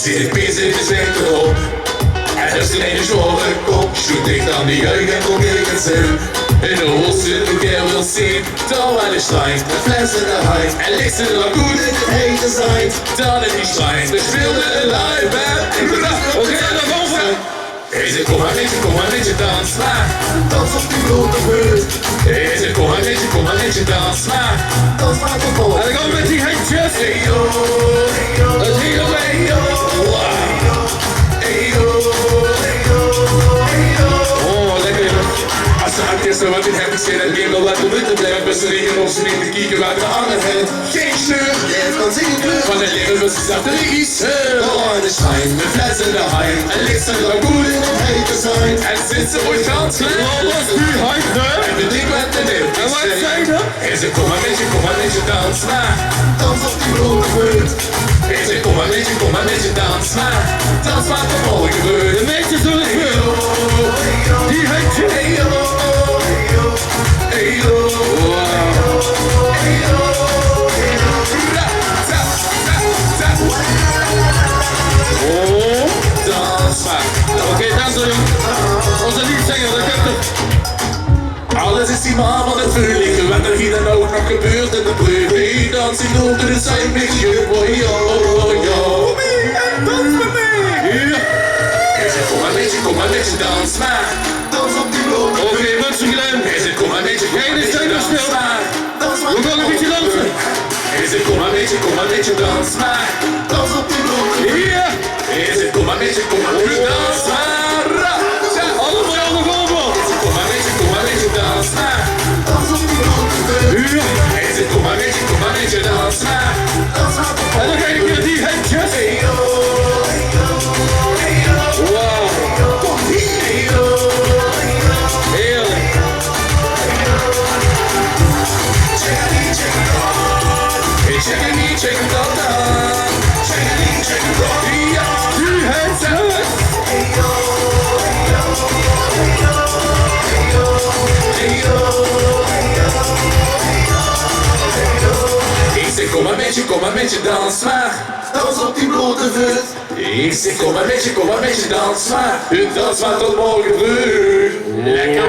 Zit ik pis in de zweet erop. En als de ene zorgen komt, stoot ik dan die jeugd en kom ik het zin. In de holste de keer wil zien, dan wel de schijnt, de fles in de huid. En ligt ze dan goed in het hete zijn, dan in die schijnt. We speelden een live band. Oké, naar boven. Is het kom maar met je dans maar. Dans op die blote buurt. Is het kom maar met je dans maar. Dans maar tot vol. En dan gaan we met die handjes. Hey yo, het hele way yo. Hey yo, oh lekker. Als de artiesten wat dit hebben gezien en weer wil laten moeten blijven besteden of ze niet te kijken waar de ander heeft. Geen sleur, leef kan zingen kleur. Van het leven wil ze zacht er iets. Oh, de schijn, met fles in de heim. En ligt ze er goed in het hete zijn. En zit ze ooit ganz klein. Alles nu heim, hè? En de ding met de deel. En wat zei je? Is het kom maar met je dans maar. Dans op die blote buurt. Is het kom maar met je dans maar. Dans maar tot morgen gebeurt. De meisjes doen het weer. Die heet je. Hey yo, hey yo, hey yo. Oh, dans maar. Oké, dans maar. Onze liedzanger, dat komt het. Alles is die man van het verlichten, wat er hier dan ook nog gebeurt in de brug. Hey, dans die loopt er zijn beetje, oh yo, oh yo. Dans met mij. Is het kom maar met je dans maar. Dans op die blok. Oké, Mutsenglem. Is het kom maar met je dans maar. We gaan een beetje dansen. Is het kom maar met je dans maar. Dans op die blok. Hier. Is het kom maar met je dans maar. Allemaal nog over. Is het kom maar met je dans maar. Dans op die blok. Hier. Is het kom maar met je dans maar. En dan ga ik weer die handjes. Wow. Kom hier. Heerlijk. Check it out. Ja, die handjes. Ik zeg kom maar met je dans maar. Dans op die blote voet. Ik zeg kom maar met je dans maar. Dans maar tot morgen vroeg. Lekker